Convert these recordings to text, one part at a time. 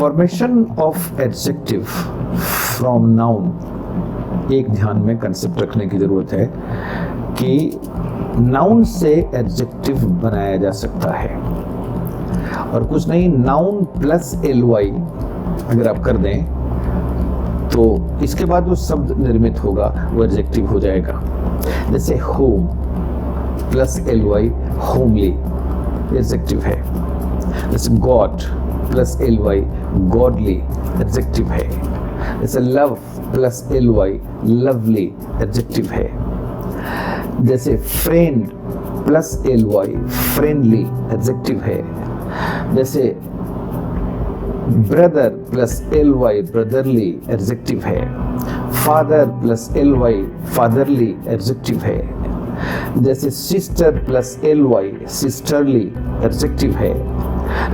Formation of adjective from noun, एक ध्यान में कंसेप्ट रखने की जरूरत है कि नाउन से एडजेक्टिव बनाया जा सकता है, और कुछ नहीं, नाउन प्लस ly अगर आप कर दें तो इसके बाद जो शब्द निर्मित होगा वो एडजेक्टिव हो जाएगा। जैसे home plus ly homely adjective है। जैसे god plus ly godly adjective है। जैसे love plus ly lovely adjective है। जैसे friend plus ly friendly adjective है। जैसे brother plus ly brotherly adjective है। Father plus ly fatherly adjective है। जैसे sister plus ly sisterly adjective है।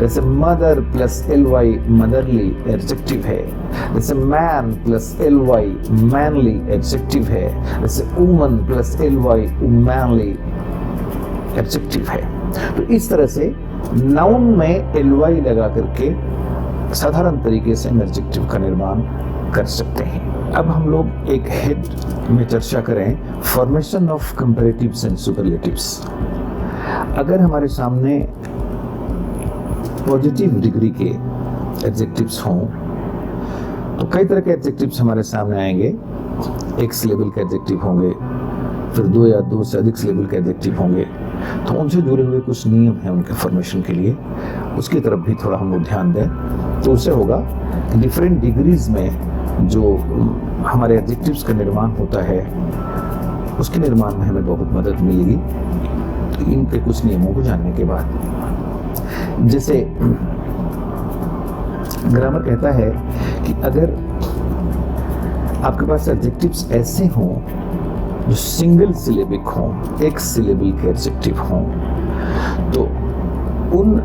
जैसे mother plus ly motherly adjective है। जैसे man plus ly manly adjective है। जैसे वुमन प्लस ly वुमैनली एडजेक्टिव है। तो इस तरह से नाउन में ly लगा करके साधारण तरीके से एडजेक्टिव का निर्माण कर सकते हैं। अब हम लोग एक हेड में चर्चा करें, formation of comparatives and superlatives. अगर हमारे सामने पॉजिटिव डिग्री के एडजेक्टिव्स हों तो कई तरह के एडजेक्टिव्स हमारे सामने आएंगे। एक सिलेबल के एडजेक्टिव होंगे, फिर दो या दो से अधिक सिलेबल के एडजेक्टिव होंगे। तो उनसे जुड़े हुए कुछ नियम हैं उनके फॉर्मेशन के लिए, उसकी तरफ भी थोड़ा हम लोग ध्यान दें तो उससे होगा कि डिफरेंट डिग्रीज में जो हमारे एडजेक्टिव्स का निर्माण होता है उसके निर्माण में हमें बहुत मदद मिलेगी तो इनके कुछ नियमों को जानने के बाद। जैसे ग्रामर कहता है कि अगर आपके पास एडजेक्टिव्स ऐसे हों जो सिंगल सिलेबिक हों, एक सिलेबल के एडजेक्टिव हों, तो उन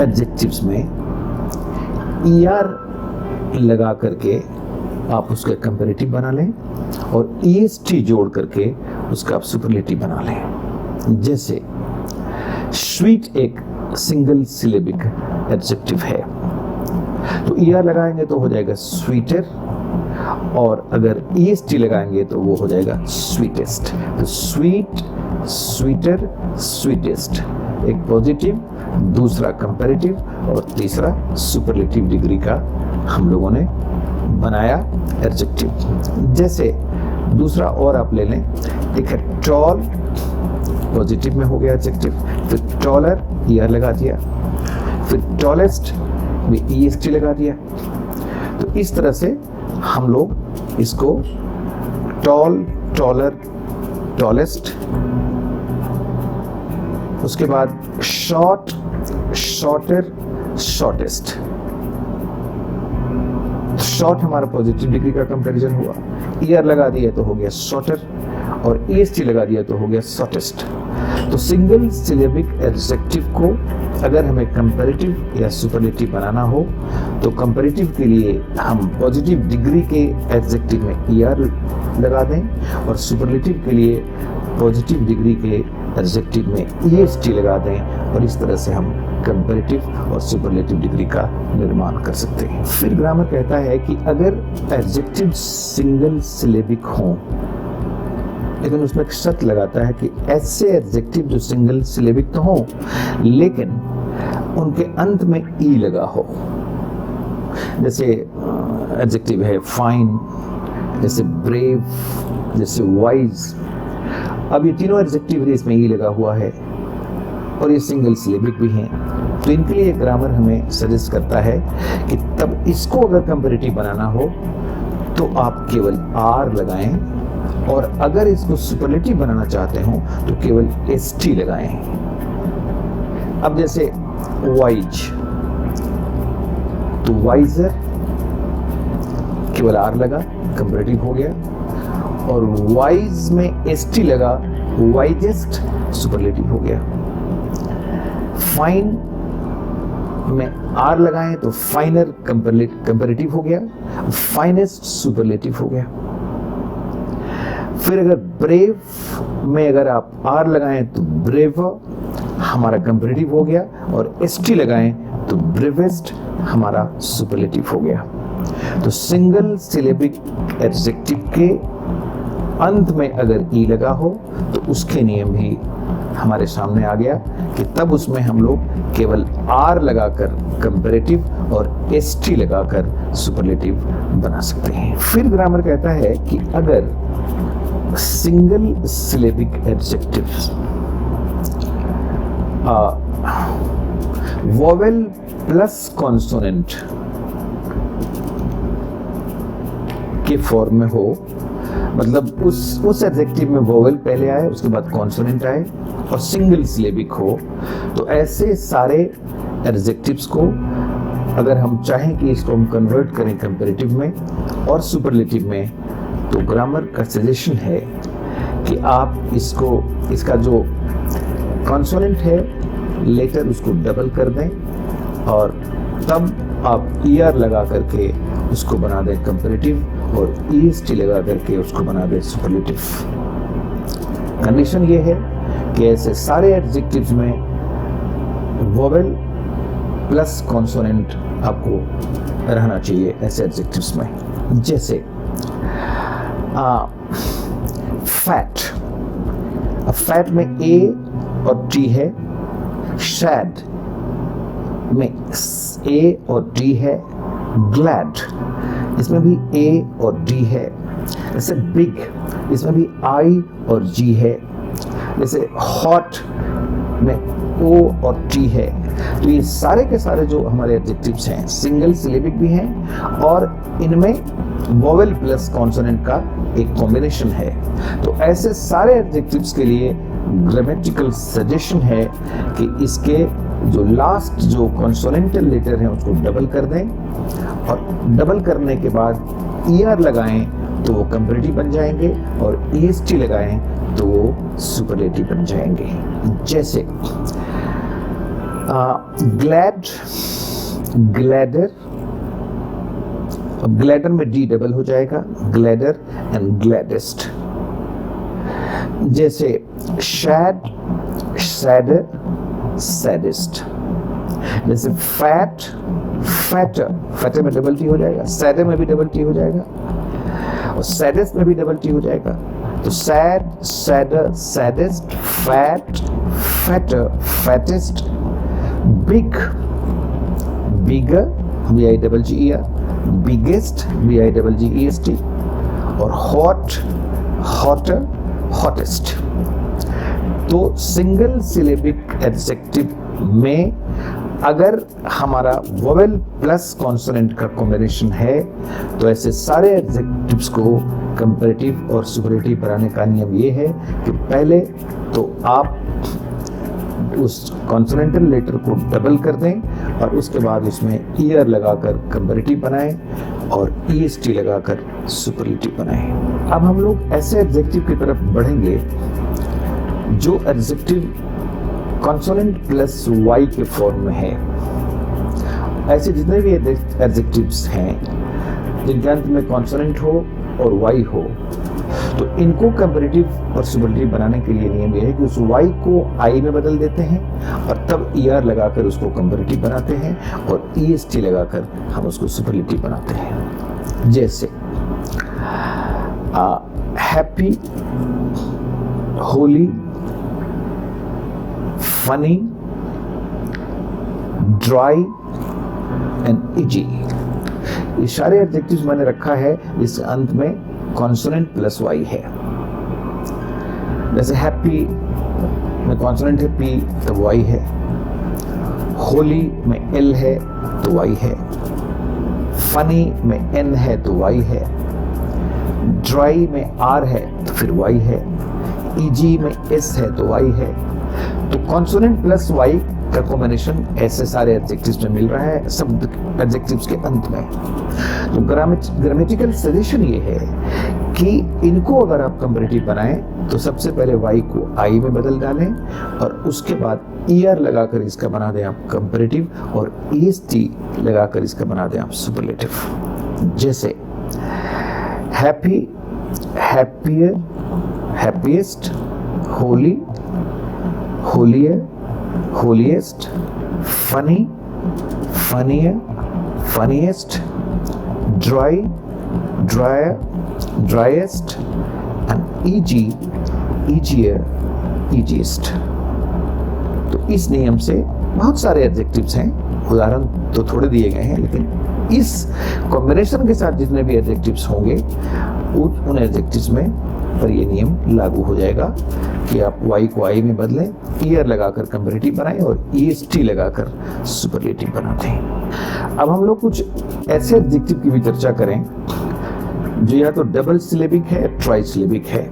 एडजेक्टिव्स में ER लगा करके आप उसका कंपैरेटिव बना लें और EST जोड़ करके उसका आप सुपरलेटिव बना लें। जैसे स्वीट एक सिंगल सिलेबिक एडजेक्टिव है तो ER लगाएंगे तो हो जाएगा स्वीटर, और अगर EST लगाएंगे तो वो हो जाएगा स्वीटेस्ट। तो स्वीट, स्वीटर, स्वीटेस्ट, एक पॉजिटिव, दूसरा कंपैरेटिव और तीसरा सुपरलेटिव डिग्री का हम लोगों ने बनाया एडजेक्टिव। जैसे दूसरा और आप ले लें, एक है टॉल, पॉजिटिव में हो गया एडजेक्टिव, फिर टॉलर ER लगा दिया, फिर टॉलेस्ट भी EST लगा दिया। तो इस तरह से हम लोग इसको टॉल, टॉलर, टॉलेस्ट, उसके बाद शॉर्ट, शॉर्टर, शॉर्टेस्ट। शॉर्ट हमारा पॉजिटिव डिग्री का कंपैरिजन हुआ, ER लगा दिया तो हो गया शॉर्टर और EST लगा दिया तो हो गया शॉर्टेस्ट। तो सिंगल सिलेबिक एडजेक्टिव को अगर हमें कंपैरेटिव या सुपरलेटिव बनाना हो तो कंपैरेटिव के लिए हम पॉजिटिव डिग्री के एडजेक्टिव में ER लगा दें और सुपरलेटिव के लिए पॉजिटिव डिग्री के एडजेक्टिव में EST लगा दें, और इस तरह से हम कंपैरेटिव और सुपरलेटिव डिग्री का निर्माण कर सकते हैं। फिर ग्रामर कहता है कि अगर एडजेक्टिव सिंगल सिलेबिक हों, लेकिन उसमें एक शर्त लगाता है कि ऐसे एडजेक्टिव जो सिंगल सिलेबिक तो हों लेकिन उनके अंत में E लगा हो। जैसे एडजेक्टिव है फाइन, जैसे ब्रेव, जैसे वाइज। अब ये तीनों एडजेक्टिव इसमें E लगा हुआ है और ये सिंगल सिलेबिक भी हैं, तो इनके लिए ग्रामर हमें सजेस्ट करता है कि तब इसको अगर कंपैरेटिव बनाना हो तो आप केवल R लगाएं, और अगर इसको सुपरलेटिव बनाना चाहते हो तो केवल ST लगाएं। अब जैसे वाइज, तो वाइजर केवल R लगा, कंपैरेटिव हो गया, और वाइज में ST लगा, वाइजेस्ट सुपरलेटिव हो गया। फाइन में R लगाएं तो फाइनर कंपैरेटिव हो गया, फाइनेस्ट सुपरलेटिव हो गया। फिर अगर ब्रेव में अगर आप R लगाएं तो ब्रेव हमारा कंपैरेटिव हो गया, और ST लगाएं तो ब्रेवेस्ट हमारा सुपरलेटिव हो गया। तो सिंगल सिलेबिक एडजेक्टिव के अंत में अगर ई लगा हो तो उसके नियम भी हमारे सामने आ गया कि तब उसमें हम लोग केवल आर लगाकर कंपैरेटिव और एसटी लगाकर सुपरलेटिव बना सकते हैं। फिर ग्रामर कहता है कि अगर single syllabic adjectives vowel plus consonant के फॉर्म में हो, मतलब उस एडजेक्टिव में वोवेल पहले आए, उसके बाद कॉन्सोनेंट आए और सिंगल सिलेबिक हो, तो ऐसे सारे एडजेक्टिव्स को अगर हम चाहें कि इसको हम कन्वर्ट करें कंपैरेटिव में और सुपरलेटिव में, तो ग्रामर का सजेशन है कि आप इसका जो कॉन्सोनेंट है लेटर उसको डबल कर दें और तब आप ईआर लगा करके उसको बना दें कंपैरेटिव और ईएसटी लगा करके उसको बना दें सुपरलेटिव। कंडीशन ये है कि ऐसे सारे एडजेक्टिव्स में वोवेल प्लस कॉन्सोनेंट आपको रहना चाहिए ऐसे एडजेक्टिव्स में। जैसे फैट, फैट में ए और टी है, शैड में ए और डी है, ग्लैड इसमें भी ए और डी है, जैसे बिग इसमें भी आई और जी है, जैसे हॉट में ओ और टी है। तो ये सारे के सारे जो हमारे एडजेक्टिव्स हैं सिंगल सिलेबिक भी हैं और इनमें वोवेल प्लस कॉन्सोनेंट का एक कॉम्बिनेशन है। तो ऐसे सारे एडजेक्टिव्स के लिए ग्रामेटिकल सजेशन है कि इसके जो लास्ट जो कॉन्सोनेंटल लेटर हैं उसको डबल कर दें और डबल करने के बाद ईआर लगाएं तो वो कंपैरेटिव बन जाएंगे और ईएसटी लगाएं तो वो सुपरलेटिव बन जाएंगे। जैसे ग्लैड, ग्लैडर, ग्लैडर में डी डबल हो जाएगा, ग्लैडर एंड ग्लैडेस्ट। जैसे शैड, सैडर, सैडेस्ट। जैसे फैट, फैटर, फैटर में डबल टी हो जाएगा, सैडर में भी डबल टी हो जाएगा और सैडेस्ट में भी डबल टी हो जाएगा। तो sad, sadder, saddest, fat, fatter, fattest, big, bigger, B I double G E R, biggest, B I double G E S T और हॉट, हॉटर, हॉटेस्ट। तो सिंगल सिलेबिक एडजेक्टिव में अगर हमारा वोवेल प्लस कॉन्सोनेंट का combination है तो ऐसे सारे एडजेक्टिव्स को कंपैरेटिव और सुपरलेटिव बनाने का नियम ये है कि पहले तो आप उस कॉन्सोनेंटल लेटर को डबल कर दें और उसके बाद उसमें ईआर लगाकर कंपैरेटिव बनाएं और ईएसटी लगाकर सुपरलेटिव बनाएं। अब हम लोग ऐसे एडजेक्टिव की तरफ बढ़ेंगे जो एडजेक्टिव कॉन्सोनेंट प्लस वाई के फॉर्म में है। ऐसे जितने भी एडजेक्टिव्स हैं जिनके अंत में कॉन्सोनेंट हो और वाई हो, तो इनको कंपैरेटिव और सुपरलेटिव बनाने के लिए नियम यह है कि उस वाई को आई में बदल देते हैं और तब ईआर लगाकर उसको कंपैरेटिव बनाते हैं और ईएसटी लगाकर हम उसको सुपरलेटिव बनाते हैं। जैसे happy, Holi, funny, dry and easy. ये सारे एडजेक्टिव्स मैंने रखा है इस अंत में कॉन्सोनेंट प्लस वाई है। जैसे हैप्पी में कॉन्सोनेंट है पी तो वाई है, होली में एल है तो वाई है, फनी में एन है तो वाई है, ड्राई में आर है तो फिर वाई है, इजी में एस है तो वाई है। तो कॉन्सोनेंट प्लस वाई का कॉम्बिनेशन ऐसे सारे एडजेक्टिव्स में मिल रहा है सब एडजेक्टिव्स के अंत में। तो ग्रामेटिकल सजेशन ये है कि इनको अगर आप कंपैरेटिव बनाएं तो सबसे पहले वाई को आई में बदल डालें और उसके बाद ईआर लगाकर इसका बना दें आप कंपैरेटिव और ईएसटी लगाकर इसका बना दें आप सुपरलेटिव। जैसे happy, happier, happiest, Holi, holier, holiest, funny, funnier, funniest, dry, drier, driest and easier, easiest। तो इस नियम से बहुत सारे एडजेक्टिव्स हैं, उदाहरण तो थोड़े दिए गए हैं, लेकिन इस कॉम्बिनेशन के साथ जितने भी एडजेक्टिव्स होंगे उन एडजेक्टिव्स में पर ये नियम लागू हो जाएगा कि आप y को I में बदलें, ईयर लगाकर कंपैरेटिव बनाएं और est लगाकर सुपरलेटिव बनाते हैं। अब हम लोग कुछ ऐसे एडजेक्टिव की भी चर्चा करें जो या तो डबल सिलेबिक है, ट्राई सिलेबिक है।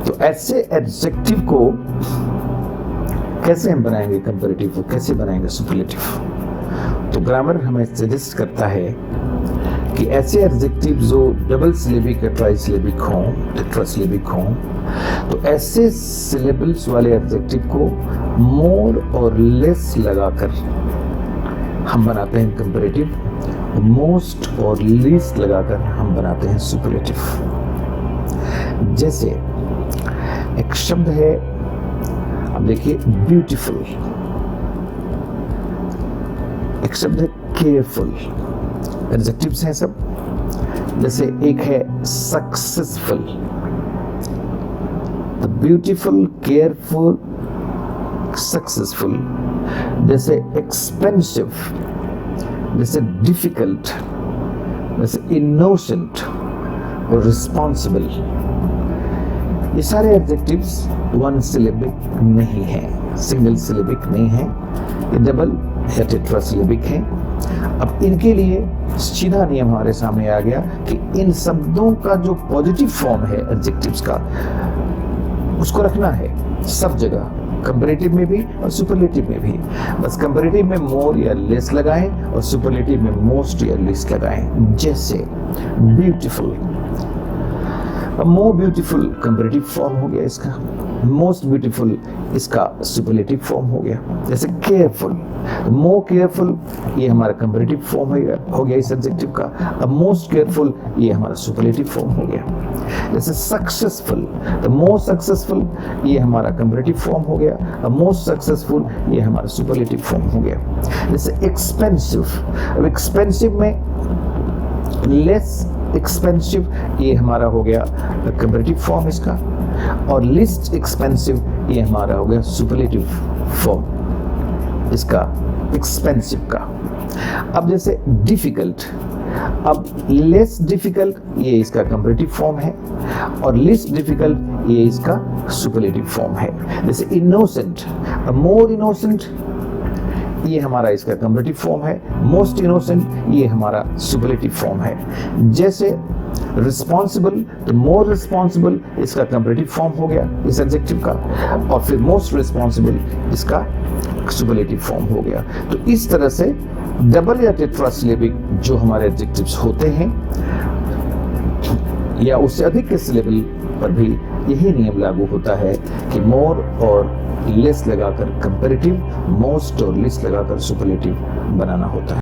तो ऐसे एडजेक्टिव को कैसे हम बनाएंगे कंपैरेटिव को, कैसे बनाएंगे सुपरलेटिव? तो ग्रामर हमें सजेस्ट करता है कि ऐसे एडजेक्टिव जो डबल सिलेबिक या ट्राई सिलेबिक हों, टेट्रासिलेबिक हों, तो ऐसे सिलेबल्स वाले एडजेक्टिव को मोर और लेस लगाकर हम बनाते हैं कंपैरेटिव, मोस्ट और लीस्ट लगाकर हम बनाते हैं सुपरलेटिव। जैसे एक शब्द है, अब देखिए ब्यूटीफुल, एक शब्द है केयरफुल, एडजेक्टिव्स हैं सब। जैसे एक है सक्सेसफुल, तो ब्यूटीफुल, केयरफुल, सक्सेसफुल। जैसे एक्सपेंसिव, जैसे डिफिकल्ट, जैसे इनोसेंट और रिस्पॉन्सिबल। ये सारे एडजेक्टिव्स वन सिलेबिक नहीं है, सिंगल सिलेबिक नहीं है, ये डबल या टेट्रासिलेबिक हैं। अब इनके लिए सीधा नियम हमारे सामने आ गया कि इन शब्दों का जो पॉजिटिव फॉर्म है एडजेक्टिव्स का, उसको रखना है सब जगह, कंपैरेटिव में भी और सुपरलेटिव में भी। बस कंपैरेटिव में मोर या लेस लगाएं और सुपरलेटिव में मोस्ट या लीस्ट लगाएं। जैसे ब्यूटीफुल, अब मोर ब्यूटीफुल कंपैरेटिव फॉर्म हो गया इसका, मोस्ट ब्यूटीफुल इसका सुपरलेटिव फॉर्म हो गया। जैसे केयरफुल, मोर केयरफुल ये हमारा कंपैरेटिव फॉर्म हो गया इस एडजेक्टिव का। अब मोस्ट केयरफुल ये हमारा सुपरलेटिव फॉर्म हो गया। जैसे सक्सेसफुल, द मोस्ट सक्सेसफुल ये हमारा कंपैरेटिव फॉर्म हो गया। अब मोस्ट सक्सेसफुल ये हमारा सुपरलेटिव फॉर्म हो गया। जैसे एक्सपेंसिव, अब एक्सपेंसिव में लेस एक्सपेंसिव ये हमारा हो गया कंपैरेटिव फॉर्म इसका, और लिस्ट एक्सपेंसिव ये हमारा हो गया सुपरलेटिव फॉर्म इसका एक्सपेंसिव का। अब जैसे डिफिकल्ट, अब लेस डिफिकल्ट ये इसका कंपैरेटिव फॉर्म है और लिस्ट डिफिकल्ट ये इसका सुपरलेटिव फॉर्म है। जैसे इनोसेंट, अब मोर इनोसेंट ये हमारा इसका कंपैरेटिव फॉर्म है, मोस्ट इनोसेंट ये हमारा सुपरलेटिव फॉर्म है। जैसे रिस्पॉन्सिबल, तो मोर रिस्पॉन्सिबल इसका कंपैरेटिव फॉर्म हो गया इस एडजेक्टिव का, और फिर मोस्ट रिस्पॉन्सिबल इसका सुपरलेटिव फॉर्म हो गया। तो इस तरह से डबल या टेट्रासिलेबिक जो हमारे एडजेक्टिव्स होते हैं या उससे अधिक के सिलेबल पर भी यही नियम लागू होता है कि मोर और लेस लगाकर कंपैरेटिव, मोस्ट और लिस्ट लगाकर सुपरलेटिव बनाना होता है।